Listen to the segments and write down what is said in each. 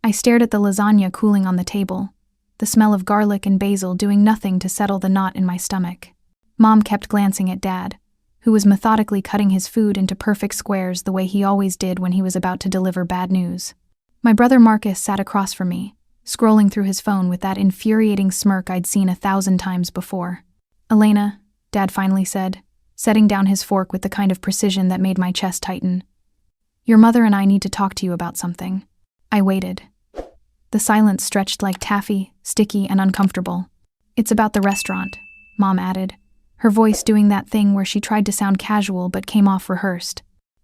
I stared at the lasagna cooling on the table, the smell of garlic and basil doing nothing to settle the knot in my stomach. Mom kept glancing at Dad, who was methodically cutting his food into perfect squares the way he always did when he was about to deliver bad news. My brother Marcus sat across from me, scrolling through his phone with that infuriating smirk I'd seen 1,000 times before. "Elena," Dad finally said, setting down his fork with the kind of precision that made my chest tighten. "Your mother and I need to talk to you about something." I waited. The silence stretched like taffy, sticky and uncomfortable. "It's about the restaurant," Mom added, her voice doing that thing where she tried to sound casual but came off rehearsed.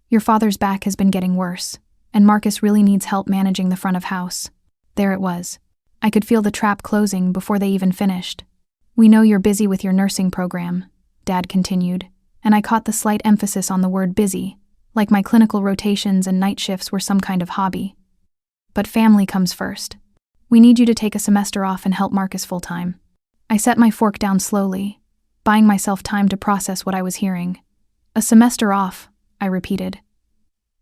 "Your father's back has been getting worse, and Marcus really needs help managing the front of house." There it was. I could feel the trap closing before they even finished. "We know you're busy with your nursing program," Dad continued, and I caught the slight emphasis on the word busy, like my clinical rotations and night shifts were some kind of hobby. "But family comes first. We need you to take a semester off and help Marcus full-time." I set my fork down slowly, buying myself time to process what I was hearing. "A semester off," I repeated.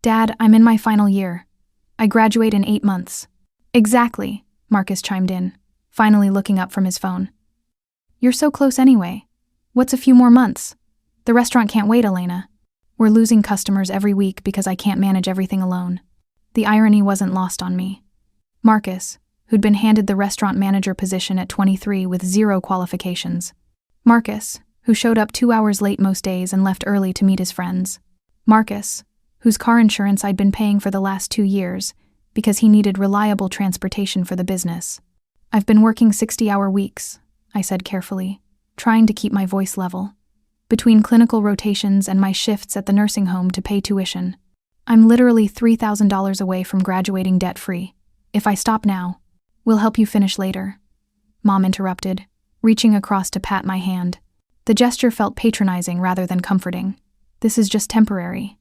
"Dad, I'm in my final year. I graduate in 8 months. "Exactly," Marcus chimed in, finally looking up from his phone. "You're so close anyway. What's a few more months? The restaurant can't wait, Elena. We're losing customers every week because I can't manage everything alone." The irony wasn't lost on me. Marcus, who'd been handed the restaurant manager position at 23 with 0 qualifications. Marcus, who showed up 2 hours late most days and left early to meet his friends. Marcus, whose car insurance I'd been paying for the last 2 years because he needed reliable transportation for the business. "I've been working 60-hour weeks," I said carefully, trying to keep my voice level, "between clinical rotations and my shifts at the nursing home to pay tuition. I'm literally $3,000 away from graduating debt-free. If I stop now..." "We'll help you finish later," Mom interrupted, reaching across to pat my hand. The gesture felt patronizing rather than comforting. "This is just temporary.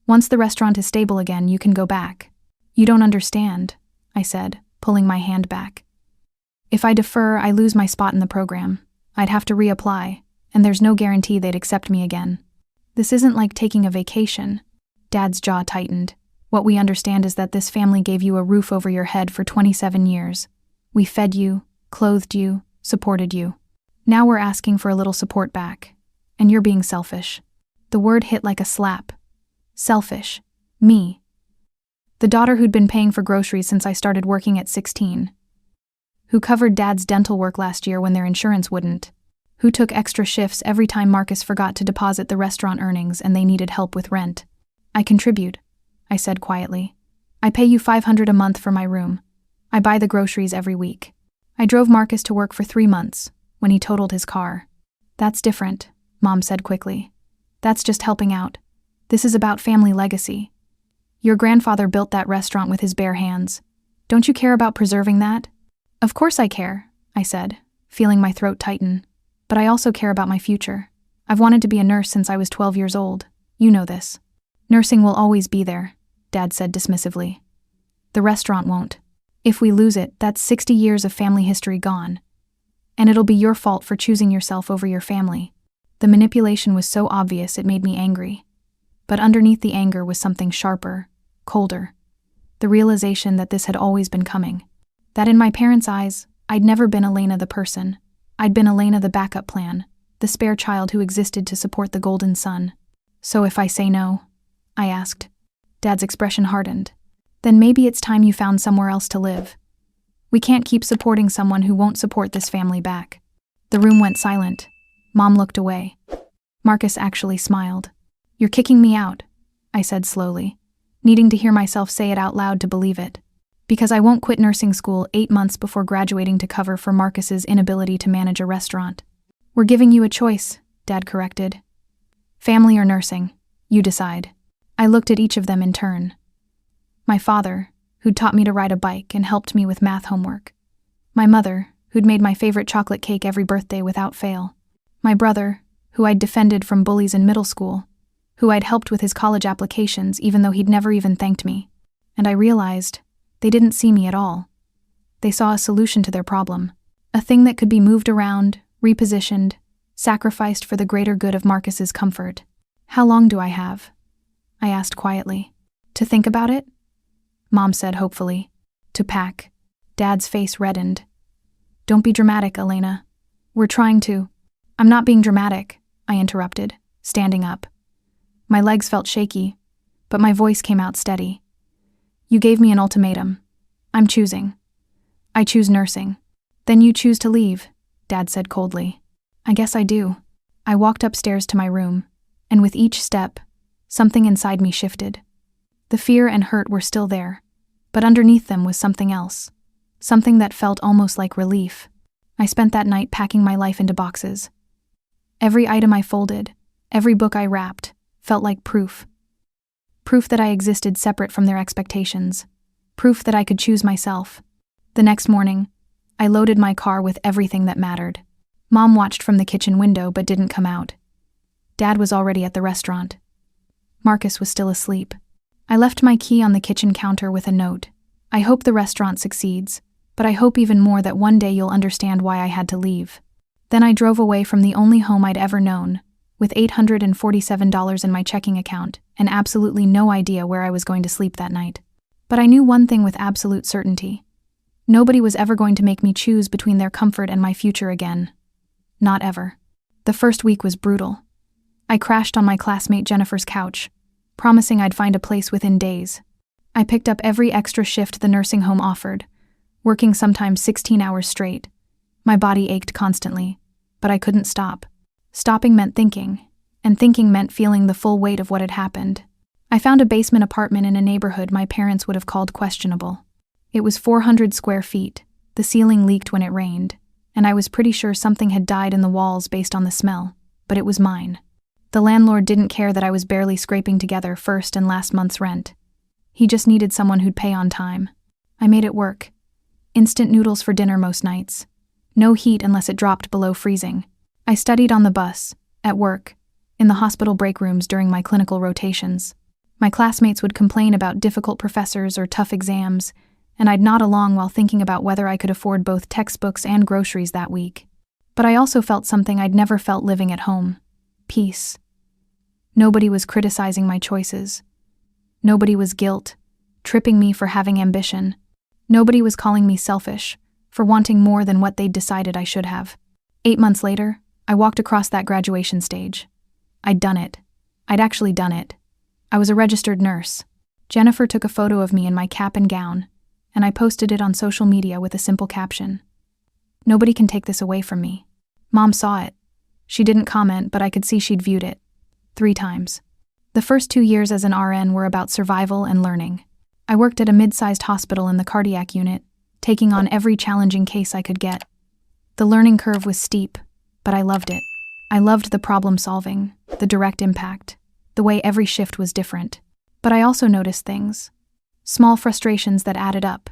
Once the restaurant is stable again, you can go back." "You don't understand," I said, pulling my hand back. "If I defer, I lose my spot in the program. I'd have to reapply, and there's no guarantee they'd accept me again." "This isn't like taking a vacation." Dad's jaw tightened. "What we understand is that this family gave you a roof over your head for 27 years. We fed you, clothed you, supported you. Now we're asking for a little support back, and you're being selfish." The word hit like a slap. Selfish. Me. The daughter who'd been paying for groceries since I started working at 16. Who covered Dad's dental work last year when their insurance wouldn't. Who took extra shifts every time Marcus forgot to deposit the restaurant earnings and they needed help with rent. "I contribute," I said quietly. "I pay you $500 a month for my room. I buy the groceries every week. I drove Marcus to work for 3 months, when he totaled his car." "That's different," Mom said quickly. "That's just helping out. This is about family legacy. Your grandfather built that restaurant with his bare hands. Don't you care about preserving that?" "Of course I care," I said, feeling my throat tighten. "But I also care about my future. I've wanted to be a nurse since I was 12 years old. You know this." "Nursing will always be there," Dad said dismissively. "The restaurant won't. If we lose it, that's 60 years of family history gone. And it'll be your fault for choosing yourself over your family." The manipulation was so obvious it made me angry. But underneath the anger was something sharper, colder. The realization that this had always been coming. That in my parents' eyes, I'd never been Elena the person. I'd been Elena the backup plan, the spare child who existed to support the golden son. "So if I say no?" I asked. Dad's expression hardened. "Then maybe it's time you found somewhere else to live. We can't keep supporting someone who won't support this family back." The room went silent. Mom looked away. Marcus actually smiled. "You're kicking me out," I said slowly, needing to hear myself say it out loud to believe it. "Because I won't quit nursing school 8 months before graduating to cover for Marcus's inability to manage a restaurant." "We're giving you a choice," Dad corrected. "Family or nursing, you decide." I looked at each of them in turn. My father, who'd taught me to ride a bike and helped me with math homework. My mother, who'd made my favorite chocolate cake every birthday without fail. My brother, who I'd defended from bullies in middle school, who I'd helped with his college applications even though he'd never even thanked me. And I realized they didn't see me at all. They saw a solution to their problem, a thing that could be moved around, repositioned, sacrificed for the greater good of Marcus's comfort. "How long do I have?" I asked quietly. "To think about it?" Mom said hopefully. To pack. Dad's face reddened. Don't be dramatic, Elena. We're trying to. I'm not being dramatic, I interrupted, standing up. My legs felt shaky, but my voice came out steady. You gave me an ultimatum. I'm choosing. I choose nursing. Then you choose to leave, Dad said coldly. I guess I do. I walked upstairs to my room, and with each step, something inside me shifted. The fear and hurt were still there, but underneath them was something else. Something that felt almost like relief. I spent that night packing my life into boxes. Every item I folded, every book I wrapped, felt like proof. Proof that I existed separate from their expectations. Proof that I could choose myself. The next morning, I loaded my car with everything that mattered. Mom watched from the kitchen window but didn't come out. Dad was already at the restaurant. Marcus was still asleep. I left my key on the kitchen counter with a note. I hope the restaurant succeeds, but I hope even more that one day you'll understand why I had to leave. Then I drove away from the only home I'd ever known, with $847 in my checking account and absolutely no idea where I was going to sleep that night. But I knew one thing with absolute certainty. Nobody was ever going to make me choose between their comfort and my future again. Not ever. The first week was brutal. I crashed on my classmate Jennifer's couch, promising I'd find a place within days. I picked up every extra shift the nursing home offered, working sometimes 16 hours straight. My body ached constantly, but I couldn't stop. Stopping meant thinking, and thinking meant feeling the full weight of what had happened. I found a basement apartment in a neighborhood my parents would have called questionable. It was 400 square feet, the ceiling leaked when it rained, and I was pretty sure something had died in the walls based on the smell, but it was mine. The landlord didn't care that I was barely scraping together first and last month's rent. He just needed someone who'd pay on time. I made it work. Instant noodles for dinner most nights. No heat unless it dropped below freezing. I studied on the bus, at work, in the hospital break rooms during my clinical rotations. My classmates would complain about difficult professors or tough exams, and I'd nod along while thinking about whether I could afford both textbooks and groceries that week. But I also felt something I'd never felt living at home. Peace. Nobody was criticizing my choices. Nobody was tripping me for having ambition. Nobody was calling me selfish, for wanting more than what they'd decided I should have. 8 months later, I walked across that graduation stage. I'd done it. I'd actually done it. I was a registered nurse. Jennifer took a photo of me in my cap and gown, and I posted it on social media with a simple caption. Nobody can take this away from me. Mom saw it. She didn't comment, but I could see she'd viewed it. 3 times. The first 2 years as an RN were about survival and learning. I worked at a mid-sized hospital in the cardiac unit, taking on every challenging case I could get. The learning curve was steep, but I loved it. I loved the problem solving, the direct impact, the way every shift was different. But I also noticed things. Small frustrations that added up.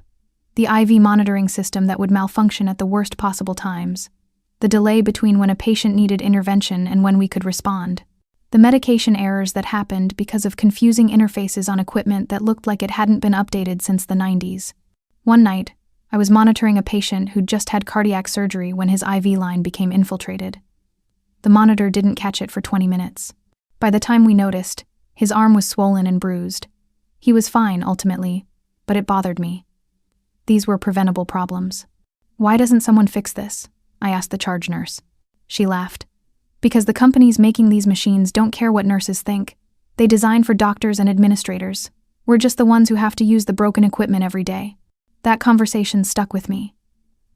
The IV monitoring system that would malfunction at the worst possible times. The delay between when a patient needed intervention and when we could respond. The medication errors that happened because of confusing interfaces on equipment that looked like it hadn't been updated since the 90s. One night, I was monitoring a patient who'd just had cardiac surgery when his IV line became infiltrated. The monitor didn't catch it for 20 minutes. By the time we noticed, his arm was swollen and bruised. He was fine, ultimately, but it bothered me. These were preventable problems. Why doesn't someone fix this? I asked the charge nurse. She laughed. Because the companies making these machines don't care what nurses think. They design for doctors and administrators. We're just the ones who have to use the broken equipment every day. That conversation stuck with me.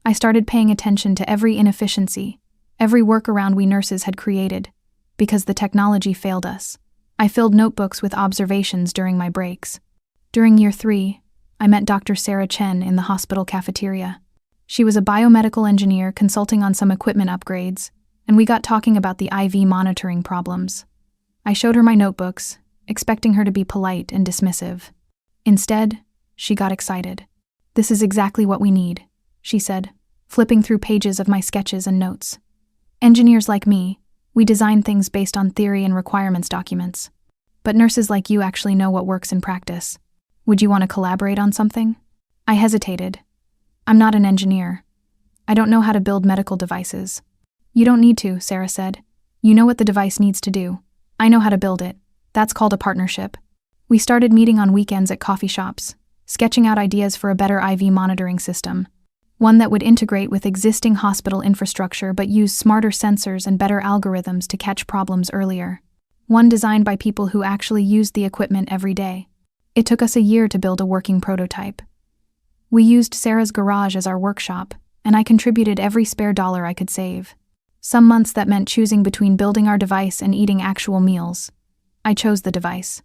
I started paying attention to every inefficiency, every workaround we nurses had created, because the technology failed us. I filled notebooks with observations during my breaks. During year 3, I met Dr. Sarah Chen in the hospital cafeteria. She was a biomedical engineer consulting on some equipment upgrades, and we got talking about the IV monitoring problems. I showed her my notebooks, expecting her to be polite and dismissive. Instead, she got excited. "This is exactly what we need," she said, flipping through pages of my sketches and notes. "Engineers like me, we design things based on theory and requirements documents. But nurses like you actually know what works in practice. Would you want to collaborate on something?" I hesitated. "I'm not an engineer. I don't know how to build medical devices." "You don't need to," Sarah said. "You know what the device needs to do. I know how to build it. That's called a partnership." We started meeting on weekends at coffee shops, sketching out ideas for a better IV monitoring system, one that would integrate with existing hospital infrastructure but use smarter sensors and better algorithms to catch problems earlier. One designed by people who actually used the equipment every day. It took us a year to build a working prototype. We used Sarah's garage as our workshop, and I contributed every spare dollar I could save. Some months that meant choosing between building our device and eating actual meals. I chose the device.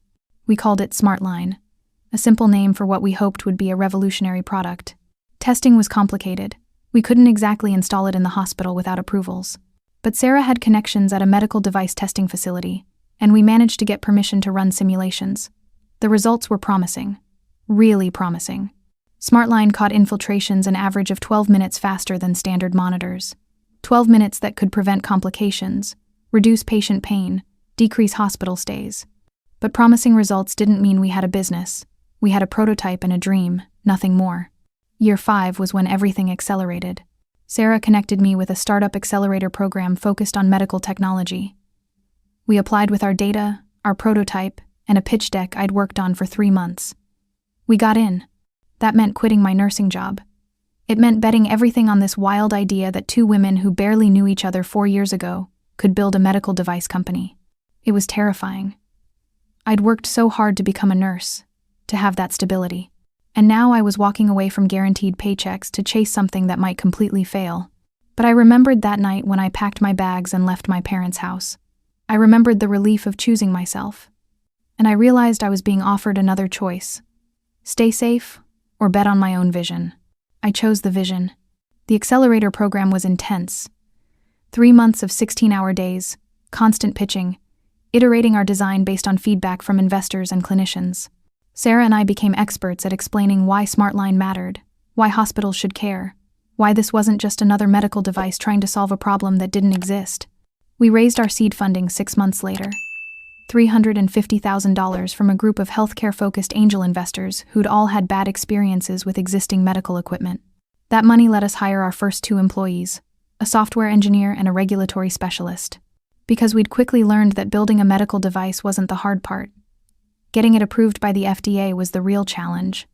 We called it SmartLine, a simple name for what we hoped would be a revolutionary product. Testing was complicated. We couldn't exactly install it in the hospital without approvals. But Sarah had connections at a medical device testing facility, and we managed to get permission to run simulations. The results were promising. Really promising. SmartLine caught infiltrations an average of 12 minutes faster than standard monitors. 12 minutes that could prevent complications, reduce patient pain, decrease hospital stays. But promising results didn't mean we had a business. We had a prototype and a dream, nothing more. Year 5 was when everything accelerated. Sarah connected me with a startup accelerator program focused on medical technology. We applied with our data, our prototype, and a pitch deck I'd worked on for 3 months. We got in. That meant quitting my nursing job. It meant betting everything on this wild idea that 2 women who barely knew each other 4 years ago could build a medical device company. It was terrifying. I'd worked so hard to become a nurse, to have that stability. And now I was walking away from guaranteed paychecks to chase something that might completely fail. But I remembered that night when I packed my bags and left my parents' house. I remembered the relief of choosing myself. And I realized I was being offered another choice. Stay safe or bet on my own vision. I chose the vision. The accelerator program was intense. 3 months of 16-hour days, constant pitching, iterating our design based on feedback from investors and clinicians. Sarah and I became experts at explaining why SmartLine mattered, why hospitals should care, why this wasn't just another medical device trying to solve a problem that didn't exist. We raised our seed funding 6 months later. $350,000 from a group of healthcare-focused angel investors who'd all had bad experiences with existing medical equipment. That money let us hire our first 2 employees, a software engineer and a regulatory specialist. Because we'd quickly learned that building a medical device wasn't the hard part. Getting it approved by the FDA was the real challenge.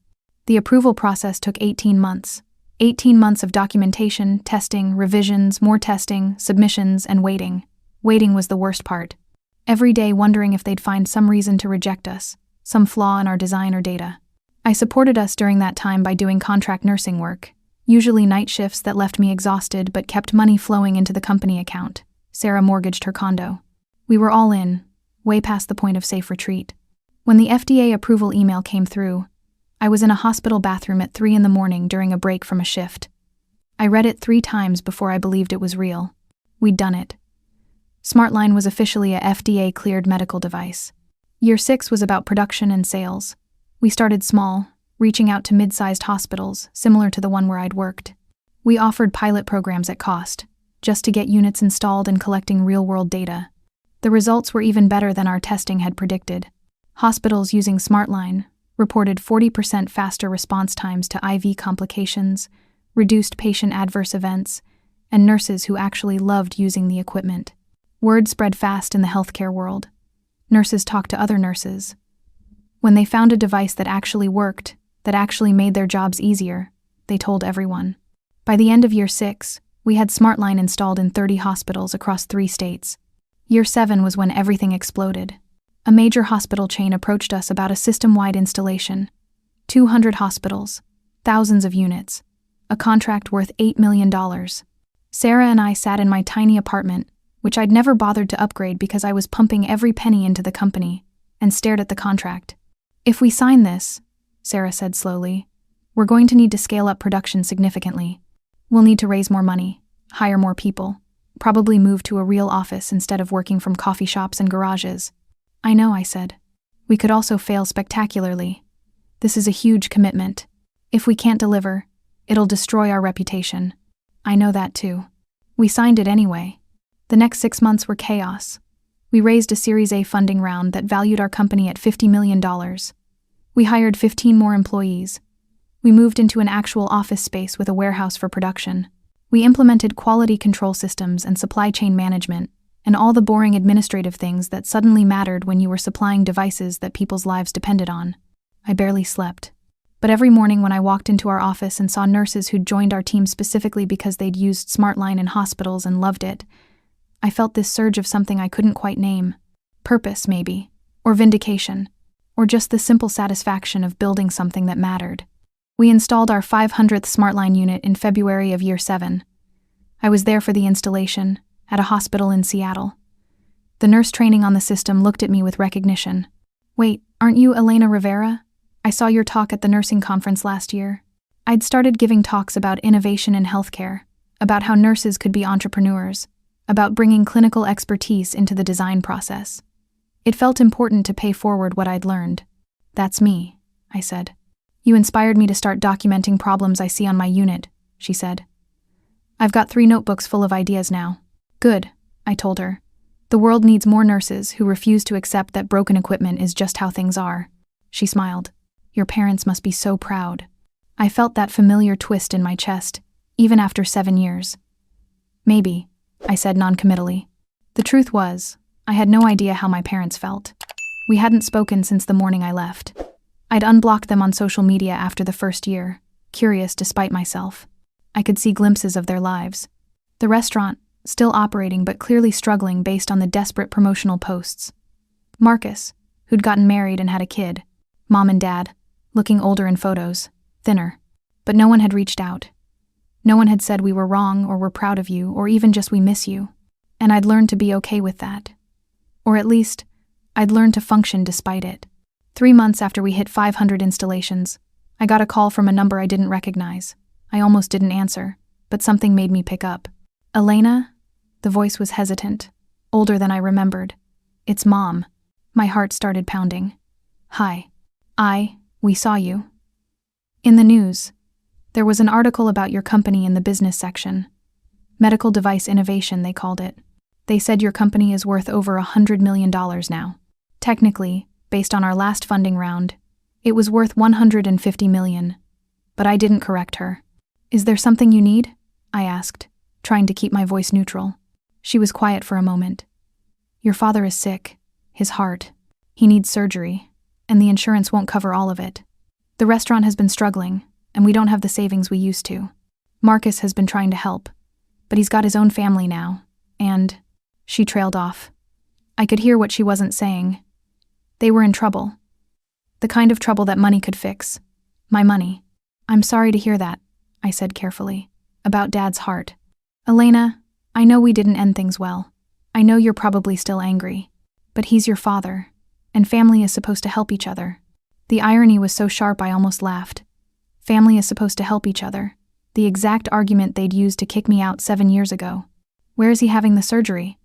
The approval process took 18 months. 18 months of documentation, testing, revisions, more testing, submissions, and waiting. Waiting was the worst part. Every day wondering if they'd find some reason to reject us, some flaw in our design or data. I supported us during that time by doing contract nursing work, usually night shifts that left me exhausted but kept money flowing into the company account. Sarah mortgaged her condo. We were all in, way past the point of safe retreat. When the FDA approval email came through, I was in a hospital bathroom at 3 a.m. during a break from a shift. I read it 3 times before I believed it was real. We'd done it. SmartLine was officially a FDA-cleared medical device. Year 6 was about production and sales. We started small, reaching out to mid-sized hospitals, similar to the one where I'd worked. We offered pilot programs at cost, just to get units installed and collecting real-world data. The results were even better than our testing had predicted. Hospitals using SmartLine reported 40% faster response times to IV complications, reduced patient adverse events, and nurses who actually loved using the equipment. Word spread fast in the healthcare world. Nurses talked to other nurses. When they found a device that actually worked, that actually made their jobs easier, they told everyone. By the end of year 6, we had SmartLine installed in 30 hospitals across 3 states. Year 7 was when everything exploded. A major hospital chain approached us about a system-wide installation. 200 hospitals, thousands of units, a contract worth $8 million. Sarah and I sat in my tiny apartment, which I'd never bothered to upgrade because I was pumping every penny into the company, and stared at the contract. If we sign this, Sarah said slowly, we're going to need to scale up production significantly. We'll need to raise more money, hire more people, probably move to a real office instead of working from coffee shops and garages. I know, I said. We could also fail spectacularly. This is a huge commitment. If we can't deliver, it'll destroy our reputation. I know that too. We signed it anyway. The next 6 months were chaos. We raised a Series A funding round that valued our company at $50 million. We hired 15 more employees. We moved into an actual office space with a warehouse for production. We implemented quality control systems and supply chain management, and all the boring administrative things that suddenly mattered when you were supplying devices that people's lives depended on. I barely slept. But every morning when I walked into our office and saw nurses who'd joined our team specifically because they'd used SmartLine in hospitals and loved it, I felt this surge of something I couldn't quite name. Purpose, maybe. Or vindication. Or just the simple satisfaction of building something that mattered. We installed our 500th SmartLine unit in February of year 7. I was there for the installation, at a hospital in Seattle. The nurse training on the system looked at me with recognition. "Wait, aren't you Elena Rivera? I saw your talk at the nursing conference last year." I'd started giving talks about innovation in healthcare, about how nurses could be entrepreneurs, about bringing clinical expertise into the design process. It felt important to pay forward what I'd learned. "That's me," I said. "You inspired me to start documenting problems I see on my unit," she said. "I've got 3 notebooks full of ideas now." "Good," I told her. "The world needs more nurses who refuse to accept that broken equipment is just how things are." She smiled. "Your parents must be so proud." I felt that familiar twist in my chest, even after 7 years. "Maybe," I said noncommittally. The truth was, I had no idea how my parents felt. We hadn't spoken since the morning I left. I'd unblocked them on social media after the first year, curious despite myself. I could see glimpses of their lives. The restaurant, still operating but clearly struggling based on the desperate promotional posts. Marcus, who'd gotten married and had a kid. Mom and Dad, looking older in photos, thinner. But no one had reached out. No one had said we were wrong or we're proud of you or even just we miss you. And I'd learned to be okay with that. Or at least, I'd learned to function despite it. 3 months after we hit 500 installations, I got a call from a number I didn't recognize. I almost didn't answer, but something made me pick up. "Elena?" The voice was hesitant, older than I remembered. "It's Mom." My heart started pounding. "Hi. We saw you." "In the news. There was an article about your company in the business section. Medical device innovation, they called it. They said your company is worth over $100 million now. Technically, based on our last funding round, it was worth $150 million. But I didn't correct her. "Is there something you need?" I asked, trying to keep my voice neutral. She was quiet for a moment. "Your father is sick. His heart. He needs surgery, and the insurance won't cover all of it. The restaurant has been struggling, and we don't have the savings we used to. Marcus has been trying to help, but he's got his own family now, and..." She trailed off. I could hear what she wasn't saying. They were in trouble. The kind of trouble that money could fix. My money. "I'm sorry to hear that," I said carefully. "About Dad's heart. Elena, I know we didn't end things well. I know you're probably still angry. But he's your father, and family is supposed to help each other." The irony was so sharp I almost laughed. Family is supposed to help each other. The exact argument they'd used to kick me out 7 years ago. "Where is he having the surgery?"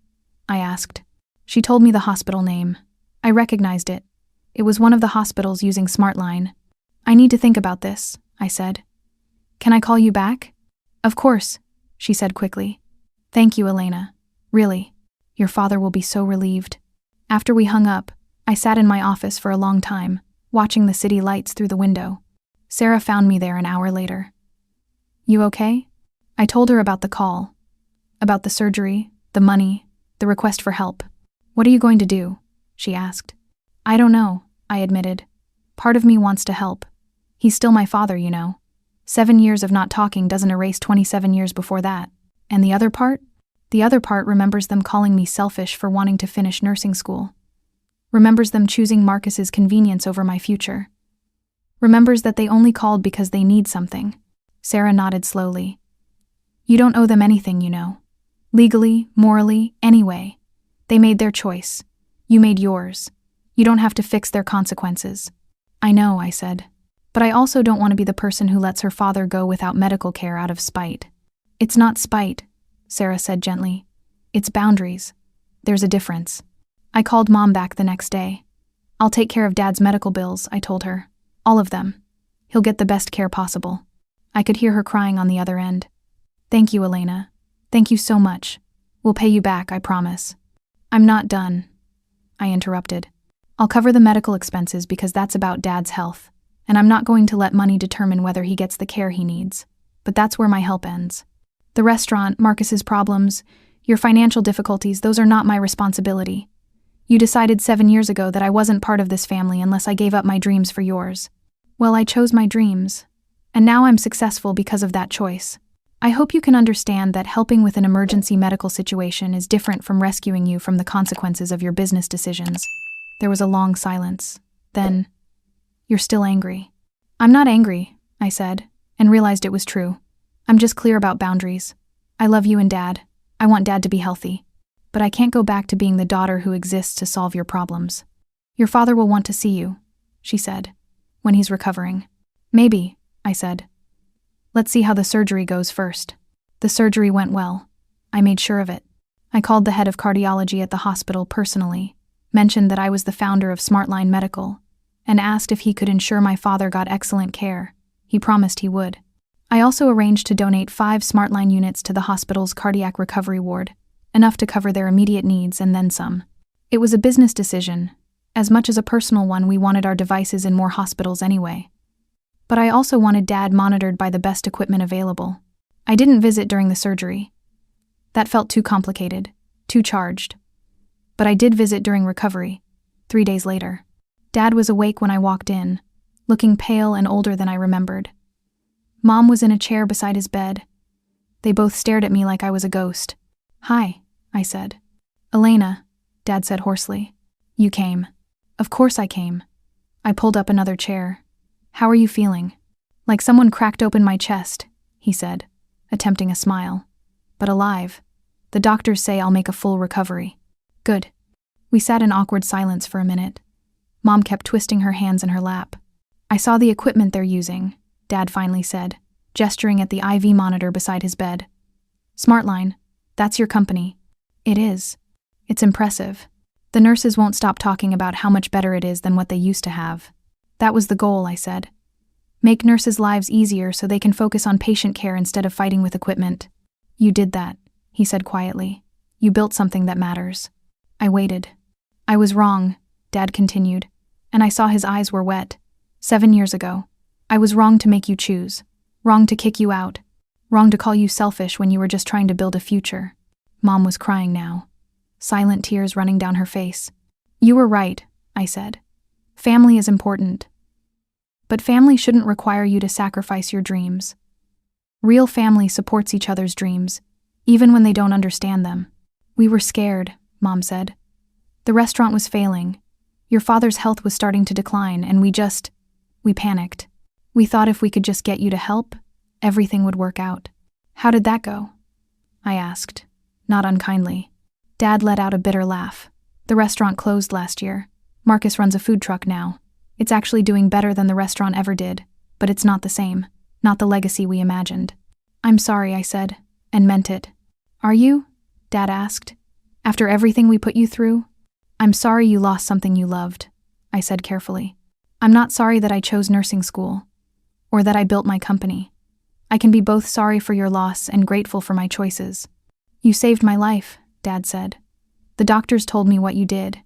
I asked. She told me the hospital name. I recognized it. It was one of the hospitals using SmartLine. "I need to think about this," I said. "Can I call you back?" "Of course," she said quickly. "Thank you, Elena. Really. Your father will be so relieved." After we hung up, I sat in my office for a long time, watching the city lights through the window. Sarah found me there an hour later. "You okay?" I told her about the call. About the surgery, the money, the request for help. "What are you going to do?" she asked. "I don't know," I admitted. "Part of me wants to help. He's still my father, you know. 7 years of not talking doesn't erase 27 years before that. And the other part? The other part remembers them calling me selfish for wanting to finish nursing school. Remembers them choosing Marcus's convenience over my future. Remembers that they only called because they need something." Sarah nodded slowly. "You don't owe them anything, you know. Legally, morally, anyway. They made their choice. You made yours. You don't have to fix their consequences." "I know," I said. "But I also don't want to be the person who lets her father go without medical care out of spite." "It's not spite," Sarah said gently. "It's boundaries. There's a difference." I called Mom back the next day. "I'll take care of Dad's medical bills," I told her. "All of them. He'll get the best care possible." I could hear her crying on the other end. "Thank you, Elena. Thank you so much. We'll pay you back, I promise." "I'm not done," I interrupted. "I'll cover the medical expenses because that's about Dad's health, and I'm not going to let money determine whether he gets the care he needs. But that's where my help ends. The restaurant, Marcus's problems, your financial difficulties, those are not my responsibility. You decided 7 years ago that I wasn't part of this family unless I gave up my dreams for yours. Well, I chose my dreams, and now I'm successful because of that choice. I hope you can understand that helping with an emergency medical situation is different from rescuing you from the consequences of your business decisions. There was a long silence. Then, "You're still angry." "I'm not angry," I said, and realized it was true. "I'm just clear about boundaries. I love you and Dad. I want Dad to be healthy. But I can't go back to being the daughter who exists to solve your problems." "Your father will want to see you," she said, "when he's recovering." "Maybe," I said. "Let's see how the surgery goes first." The surgery went well. I made sure of it. I called the head of cardiology at the hospital personally, mentioned that I was the founder of SmartLine Medical, and asked if he could ensure my father got excellent care. He promised he would. I also arranged to donate 5 SmartLine units to the hospital's cardiac recovery ward, enough to cover their immediate needs and then some. It was a business decision. As much as a personal one, we wanted our devices in more hospitals anyway. But I also wanted Dad monitored by the best equipment available. I didn't visit during the surgery. That felt too complicated, too charged. But I did visit during recovery, 3 days later. Dad was awake when I walked in, looking pale and older than I remembered. Mom was in a chair beside his bed. They both stared at me like I was a ghost. "Hi," I said. "Elena," Dad said hoarsely. "You came." "Of course I came." I pulled up another chair. "How are you feeling?" "Like someone cracked open my chest," he said, attempting a smile. "But alive. The doctors say I'll make a full recovery." "Good." We sat in awkward silence for a minute. Mom kept twisting her hands in her lap. "I saw the equipment they're using," Dad finally said, gesturing at the IV monitor beside his bed. "SmartLine, that's your company." "It is. It's impressive. The nurses won't stop talking about how much better it is than what they used to have." "That was the goal," I said. "Make nurses' lives easier so they can focus on patient care instead of fighting with equipment." "You did that," he said quietly. "You built something that matters." I waited. "I was wrong," Dad continued, and I saw his eyes were wet. 7 years ago. I was wrong to make you choose. Wrong to kick you out. Wrong to call you selfish when you were just trying to build a future." Mom was crying now, silent tears running down her face. "You were right," I said. "Family is important. But family shouldn't require you to sacrifice your dreams. Real family supports each other's dreams, even when they don't understand them." "We were scared," Mom said. "The restaurant was failing. Your father's health was starting to decline, and we panicked. We thought if we could just get you to help, everything would work out." "How did that go?" I asked, not unkindly. Dad let out a bitter laugh. "The restaurant closed last year. Marcus runs a food truck now. It's actually doing better than the restaurant ever did, but it's not the same, not the legacy we imagined." "I'm sorry," I said, and meant it. "Are you?" Dad asked. "After everything we put you through?" "I'm sorry you lost something you loved," I said carefully. "I'm not sorry that I chose nursing school, or that I built my company. I can be both sorry for your loss and grateful for my choices." "You saved my life," Dad said. "The doctors told me what you did.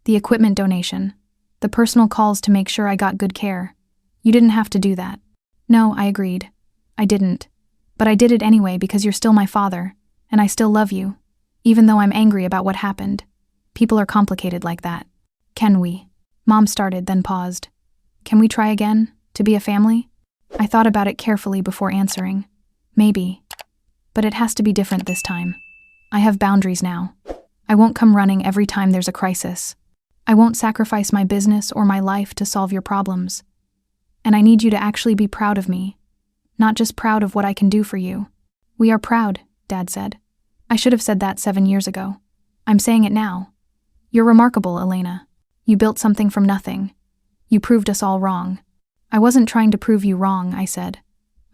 The equipment donation, the personal calls to make sure I got good care. You didn't have to do that." "No," I agreed. "I didn't. But I did it anyway because you're still my father, and I still love you, even though I'm angry about what happened. People are complicated like that." "Can we?" Mom started, then paused. "Can we try again, to be a family?" I thought about it carefully before answering. "Maybe. But it has to be different this time. I have boundaries now. I won't come running every time there's a crisis. I won't sacrifice my business or my life to solve your problems. And I need you to actually be proud of me, not just proud of what I can do for you." "We are proud," Dad said. "I should have said that 7 years ago. I'm saying it now. You're remarkable, Elena. You built something from nothing. You proved us all wrong." "I wasn't trying to prove you wrong," I said.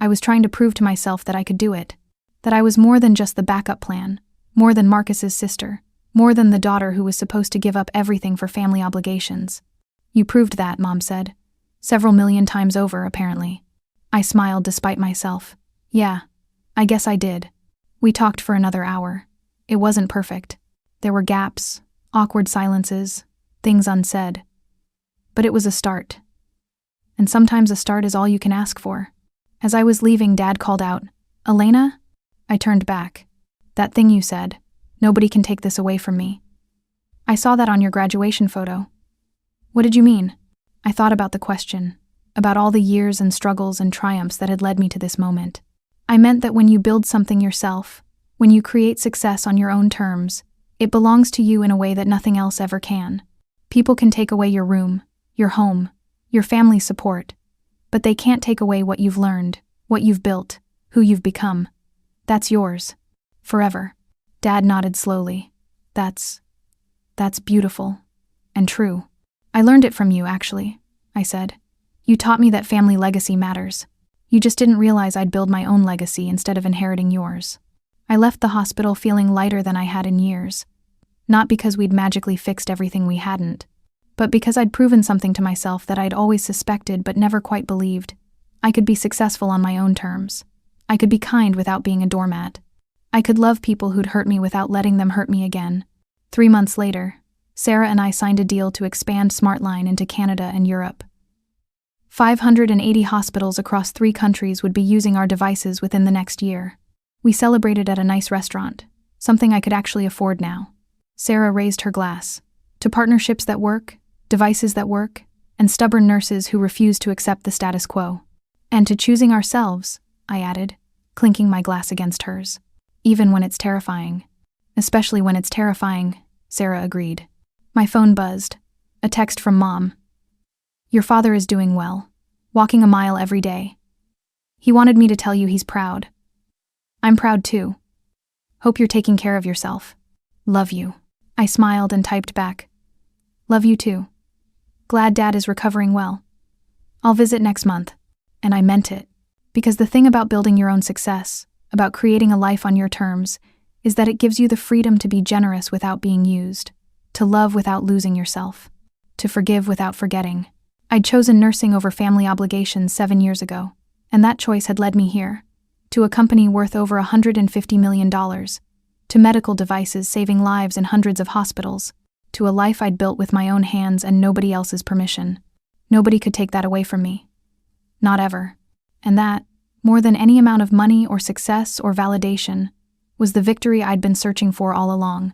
"I was trying to prove to myself that I could do it. That I was more than just the backup plan, more than Marcus's sister, more than the daughter who was supposed to give up everything for family obligations." "You proved that," Mom said. "Several million times over, apparently." I smiled despite myself. "Yeah, I guess I did." We talked for another hour. It wasn't perfect. There were gaps, awkward silences, things unsaid. But it was a start. And sometimes a start is all you can ask for. As I was leaving, Dad called out, "Elena?" I turned back. "That thing you said, nobody can take this away from me. I saw that on your graduation photo." "What did you mean?" I thought about the question. about all the years and struggles and triumphs that had led me to this moment. I meant that when you build something yourself, when you create success on your own terms, it belongs to you in a way that nothing else ever can. People can take away your room, your home, your family support, but they can't take away what you've learned, what you've built, who you've become. That's yours. Forever. Dad nodded slowly. That's beautiful. And true. I learned it from you, actually, I said. You taught me that family legacy matters. You just didn't realize I'd build my own legacy instead of inheriting yours. I left the hospital feeling lighter than I had in years. Not because we'd magically fixed everything we hadn't, but because I'd proven something to myself that I'd always suspected but never quite believed. I could be successful on my own terms. I could be kind without being a doormat. I could love people who'd hurt me without letting them hurt me again. 3 months later, Sarah and I signed a deal to expand SmartLine into Canada and Europe. 580 hospitals across 3 countries would be using our devices within the next year. We celebrated at a nice restaurant, something I could actually afford now. Sarah raised her glass. To partnerships that work, devices that work, and stubborn nurses who refuse to accept the status quo. And to choosing ourselves, I added, clinking my glass against hers. Even when it's terrifying. Especially when it's terrifying, Sarah agreed. My phone buzzed. A text from Mom. Your father is doing well, walking a mile every day. He wanted me to tell you he's proud. I'm proud too. Hope you're taking care of yourself. Love you. I smiled and typed back. Love you too. Glad Dad is recovering well. I'll visit next month. And I meant it. Because the thing about building your own success, about creating a life on your terms, is that it gives you the freedom to be generous without being used, to love without losing yourself, to forgive without forgetting. I'd chosen nursing over family obligations 7 years ago, and that choice had led me here, to a company worth over $150 million, to medical devices saving lives in hundreds of hospitals, to a life I'd built with my own hands and nobody else's permission. Nobody could take that away from me. Not ever. And that, more than any amount of money or success or validation, was the victory I'd been searching for all along.